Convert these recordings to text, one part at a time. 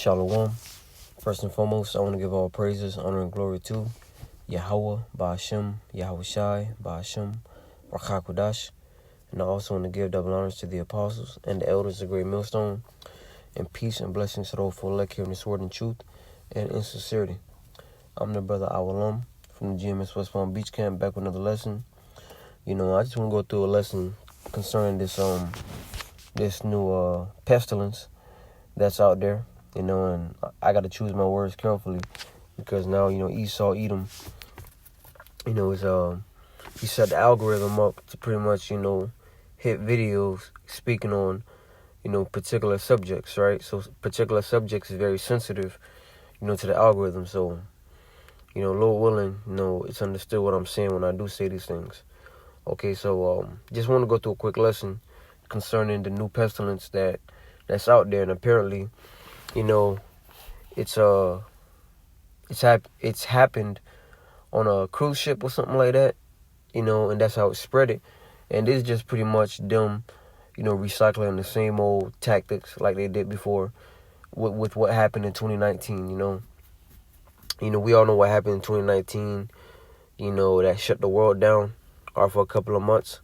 Shalom. First and foremost, I want to give all praises, honor, and glory to Yahweh, Ba'ashem, Yahweh Shai, Ba'ashem, Rakhakwadash. And I also want to give double honors to the apostles and the elders of Great Millstone, and peace and blessings to those for elect here in this word and truth and in sincerity. I'm the brother Awalam from the GMS West Palm Beach Camp, back with another lesson. I just want to go through a lesson concerning this new pestilence that's out there, and I got to choose my words carefully because now, Esau, Edom, he set the algorithm up to pretty much, hit videos speaking on, particular subjects, right? So particular subjects is very sensitive, to the algorithm. So, Lord willing, it's understood what I'm saying when I do say these things. Okay, so just want to go through a quick lesson concerning the new pestilence that's out there, and apparently, it's happened on a cruise ship or something like that, and that's how it spread it. And this is just pretty much them, recycling the same old tactics like they did before with what happened in 2019. We all know what happened in 2019. That shut the world down for a couple of months.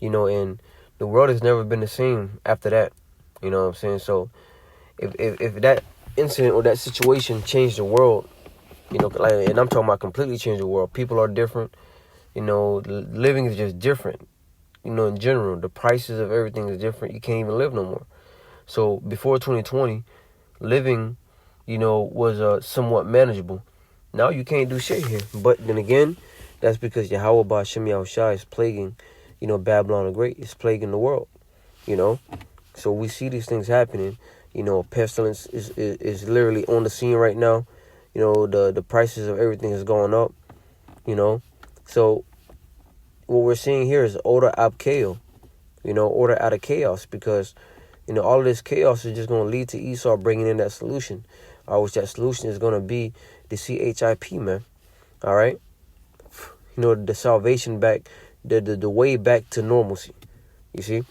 And the world has never been the same after that. You know what I'm saying? So if that incident or that situation changed the world, and I'm talking about completely changed the world. People are different. Living is just different. In general, the prices of everything is different. You can't even live no more. So before 2020, living, was somewhat manageable. Now you can't do shit here. But then again, that's because Yahweh Ba'ashem Yahweh Shai is plaguing, Babylon the Great. It's plaguing the world, So we see these things happening. Pestilence is literally on the scene right now. The prices of everything is going up, So what we're seeing here is order ab chaos, order out of chaos, because, all of this chaos is just going to lead to Esau bringing in that solution, which that solution is going to be the CHIP, man. All right. The salvation back, the way back to normalcy, you see.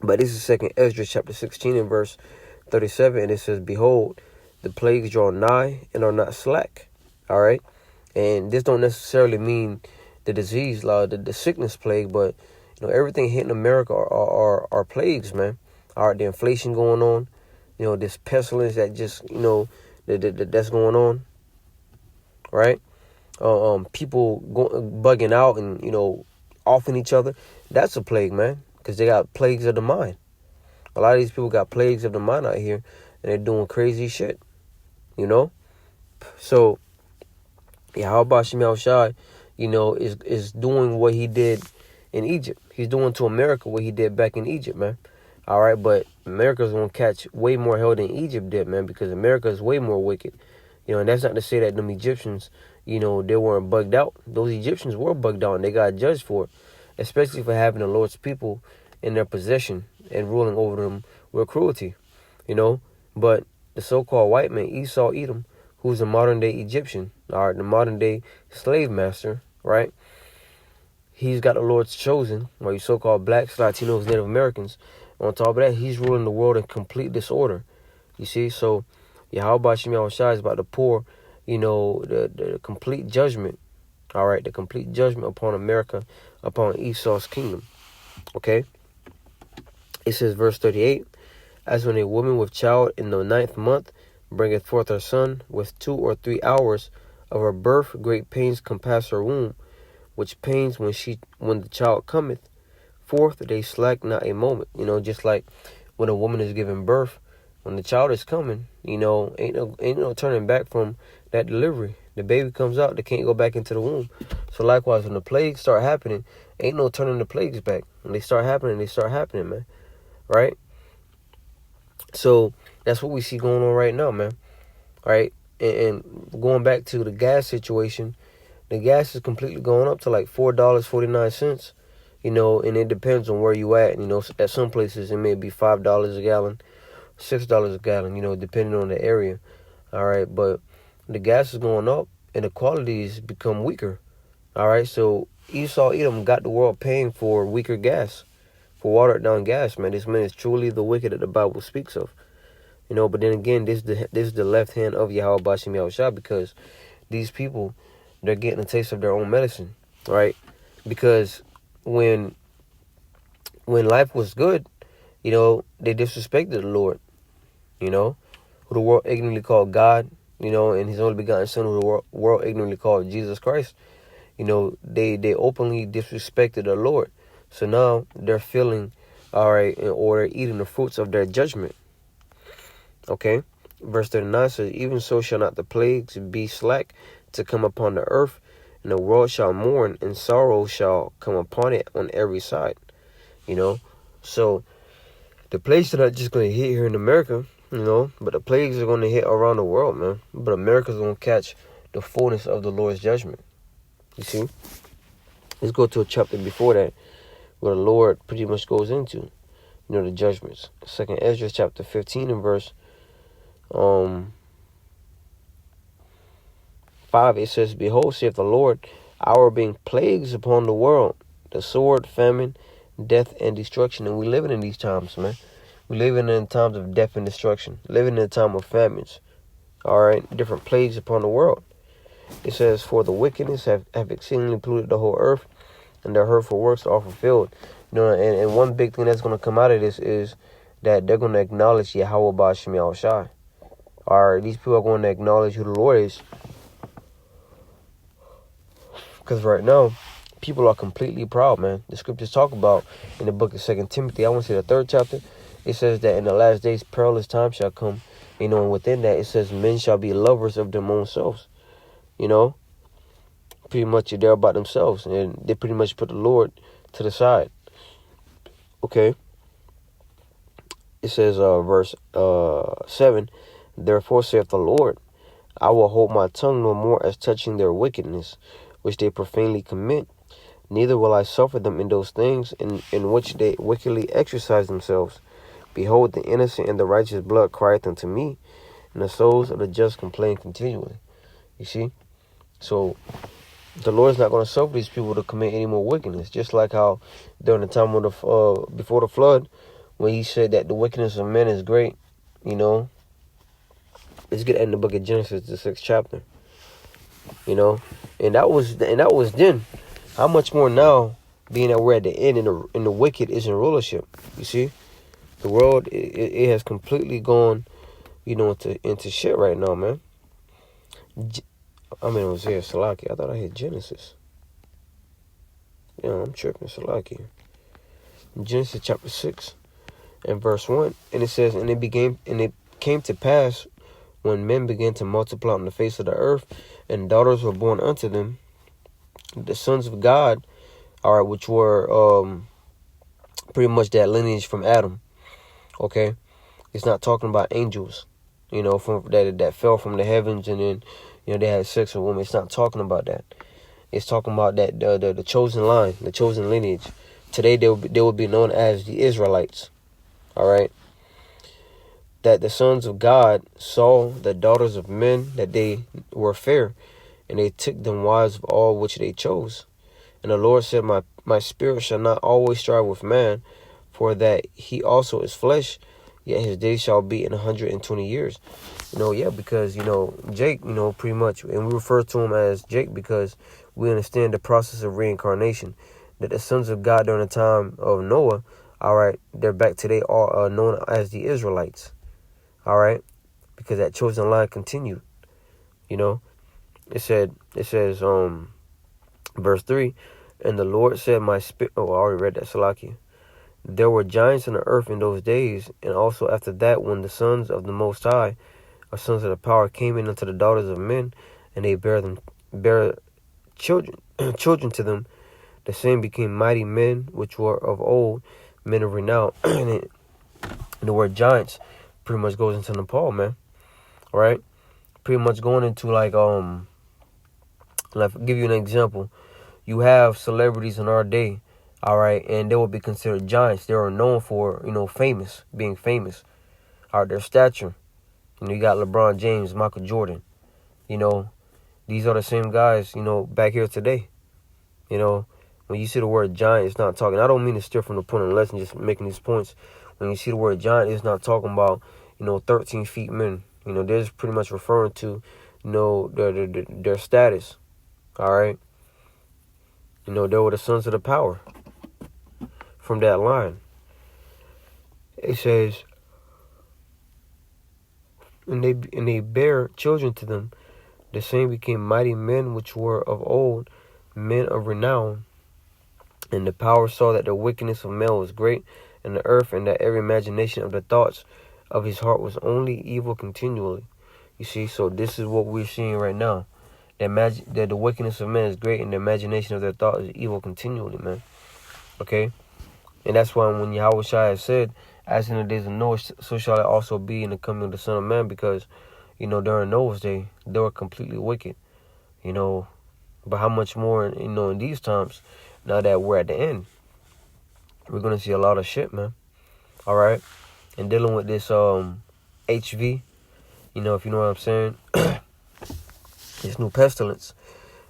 But this is 2 Esdras chapter 16 and verse 37, and it says, "Behold, the plagues draw nigh and are not slack." All right, and this don't necessarily mean the disease, the sickness plague, but everything hitting America are plagues, man. All right, the inflation going on, this pestilence that just that's going on, right? People bugging out and offing each other. That's a plague, man, because they got plagues of the mind. A lot of these people got plagues of the mind out here, and they're doing crazy shit, So, Yahweh Ba'ashem Yahweh Shai, is doing what he did in Egypt. He's doing to America what he did back in Egypt, man. All right, but America's going to catch way more hell than Egypt did, man, because America is way more wicked. And that's not to say that them Egyptians, they weren't bugged out. Those Egyptians were bugged out, and they got judged for it, especially for having the Lord's people in their possession and ruling over them with cruelty, But the so-called white man, Esau Edom, who's a modern-day Egyptian, all right, the modern-day slave master, right? He's got the Lord's chosen, or you so-called blacks, Latinos, Native Americans. On top of that, he's ruling the world in complete disorder, you see? So Yahweh Ba'ashem Yahweh Shai is about to pour, the complete judgment, all right, the complete judgment upon America, upon Esau's kingdom, okay? It says, verse 38, "As when a woman with child in the 9th month bringeth forth her son, with 2 or 3 hours of her birth, great pains compass her womb, which pains when the child cometh forth, they slack not a moment." Just like when a woman is giving birth, when the child is coming, ain't no turning back from that delivery. The baby comes out, they can't go back into the womb. So likewise, when the plagues start happening, ain't no turning the plagues back. When they start happening, man. Right? So that's what we see going on right now, man. Right? And going back to the gas situation, the gas is completely going up to like $4.49. And it depends on where you at. At some places it may be $5 a gallon, $6 a gallon, depending on the area. All right, but the gas is going up and the quality has become weaker. All right, so Esau Edom got the world paying for weaker gas, for watered down gas, man. This man is truly the wicked that the Bible speaks of. But then again, this is the left hand of Yahweh Bashim Yahushua, because these people, they're getting a taste of their own medicine, right? Because when life was good, they disrespected the Lord, who the world ignorantly called God, and his only begotten Son, who the world ignorantly called Jesus Christ. They openly disrespected the Lord. So now they're feeling all right, or eating the fruits of their judgment. Okay? Verse 39 says, even so shall not the plagues be slack to come upon the earth, and the world shall mourn, and sorrow shall come upon it on every side. So the plagues are not just going to hit here in America, but the plagues are going to hit around the world, man. But America's going to catch the fullness of the Lord's judgment. You see? Let's go to a chapter before that, where the Lord pretty much goes into, the judgments. 2nd Ezra chapter 15 and verse 5, it says, behold, saith the Lord, our being plagues upon the world, the sword, famine, death, and destruction. And we living in these times, man. We living in times of death and destruction, living in a time of famines. All right, different plagues upon the world. It says, for the wickedness have exceedingly polluted the whole earth, and their hurtful works are fulfilled. And one big thing that's going to come out of this is that they're going to acknowledge Yahweh Ba'Shem Yahushai. All right, these people are going to acknowledge who the Lord is. Because right now, people are completely proud, man. The scriptures talk about in the book of 2 Timothy, I want to say the 3rd chapter, it says that in the last days, perilous times shall come. And within that, it says men shall be lovers of their own selves. Pretty much they're about themselves, and they pretty much put the Lord to the side. Okay. It says, verse 7, therefore saith the Lord, I will hold my tongue no more as touching their wickedness, which they profanely commit. Neither will I suffer them in those things in which they wickedly exercise themselves. Behold, the innocent and the righteous blood crieth unto me, and the souls of the just complain continually. You see? So the Lord's not going to suffer these people to commit any more wickedness. Just like how during the time of before the flood, when he said that the wickedness of men is great, let's get in the book of Genesis, the 6th chapter. And that was then. How much more now, being that we're at the end and the wicked is in rulership? You see, the world it has completely gone, into shit right now, man. It was here, Salaki. I thought I had Genesis. I'm tripping, Salaki. Genesis chapter 6 and verse 1. And it says, and it came to pass when men began to multiply on the face of the earth, and daughters were born unto them, the sons of God, all right, which were pretty much that lineage from Adam. Okay? It's not talking about angels, from that fell from the heavens and then they had sex with women. It's not talking about that. It's talking about that the chosen line, the chosen lineage. Today they will be known as the Israelites. All right. That the sons of God saw the daughters of men, that they were fair, and they took them wives of all which they chose. And the Lord said, my spirit shall not always strive with man, for that he also is flesh, yet his days shall be in 120 years. Because, Jake, pretty much, and we refer to him as Jake because we understand the process of reincarnation, that the sons of God during the time of Noah, all right, they're back today, are known as the Israelites, all right, because that chosen line continued, It says, verse 3, and the Lord said, my spirit, I already read that, Salaki. There were giants in the earth in those days, and also after that, when the sons of the Most High, or sons of the power, came in unto the daughters of men, and they bare children to them, the same became mighty men, which were of old, men of renown. And the word giants pretty much goes into Nepal, man. All right, pretty much going into like give you an example. You have celebrities in our day, all right, and they will be considered giants. They are known for, being famous. All right, their stature. You got LeBron James, Michael Jordan. These are the same guys, back here today. When you see the word giant, it's not talking. I don't mean to steer from the point of the lesson, just making these points. When you see the word giant, it's not talking about, 13 feet men. They're just pretty much referring to, their status. All right. They were the sons of the power from that line. It says, and they bear children to them. The same became mighty men which were of old, men of renown. And the power saw that the wickedness of man was great in the earth, and that every imagination of the thoughts of his heart was only evil continually. You see, so this is what we're seeing right now. That the wickedness of man is great, and the imagination of their thoughts is evil continually, man. Okay? And that's why when Yahweh Shai has said, as in the days of Noah, so shall it also be in the coming of the Son of Man, because, during Noah's day, they were completely wicked. But how much more, in these times, now that we're at the end, we're going to see a lot of shit, man. All right? And dealing with this HV, if you know what I'm saying, this new pestilence,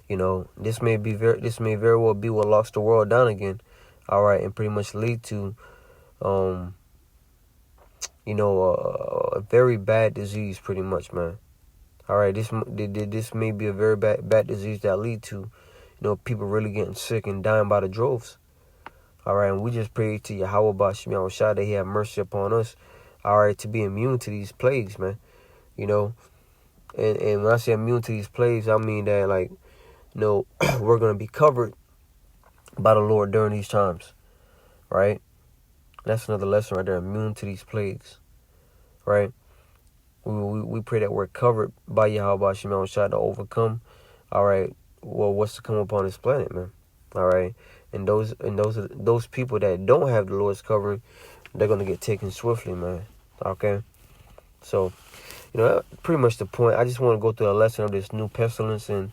this may very well be what locks the world down again. All right, and pretty much lead to, a very bad disease, pretty much, man. All right, this may be a very bad disease that lead to, people really getting sick and dying by the droves. All right, and we just pray to Yahweh Bashim Yahushua that He have mercy upon us. All right, to be immune to these plagues, man. And when I say immune to these plagues, I mean that, like, we're going to be covered by the Lord during these times, right? That's another lesson right there, immune to these plagues, right? We pray that we're covered by Yahweh Shema Shah to overcome, all right, what's to come upon this planet, man, all right? And those people that don't have the Lord's covering, they're going to get taken swiftly, man, okay? So, pretty much the point. I just want to go through a lesson of this new pestilence and,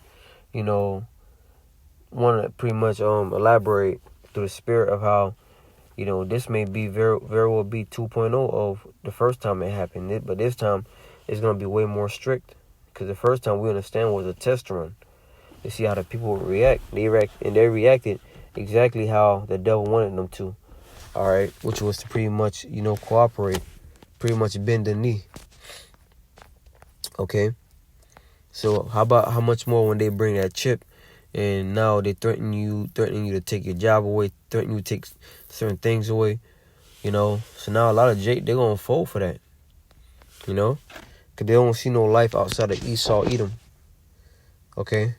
want to pretty much elaborate through the spirit of how, this may be very well be 2.0 of the first time it happened. But this time, it's going to be way more strict. Because the first time, we understand, was a test run. To see how the people would react. They reacted exactly how the devil wanted them to. All right. Which was to pretty much, cooperate. Pretty much bend the knee. Okay. So how much more when they bring that chip, and now they threaten you to take your job away, threaten you to take certain things away, So now a lot of they're gonna fold for that, because they don't see no life outside of Esau, Edom. Okay.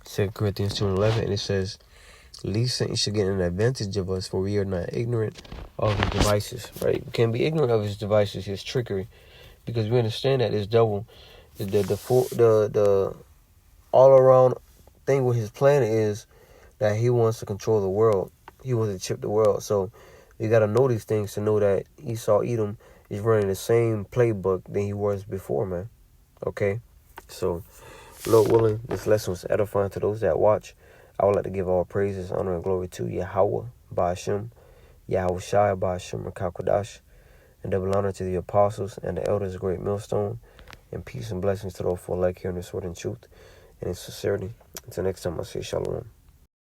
Second Corinthians 2:11, and it says, "Least Satan should get an advantage of us, for we are not ignorant of his devices." Right? We can't be ignorant of his devices, his trickery, because we understand that this devil, the all around thing with his plan is that he wants to control the world. He wants to chip the world. So you got to know these things to know that Esau, Edom is running the same playbook than he was before, man. Okay? So, Lord willing, this lesson was edifying to those that watch. I would like to give all praises, honor, and glory to Yahweh, Ba'ashem, Yahweh Shai, Ba'ashem, Rakakwadash, and double honor to the apostles and the elders of Great Millstone, and peace and blessings to those for like hearing the sword in truth and in sincerity. Until next time, I say shalom.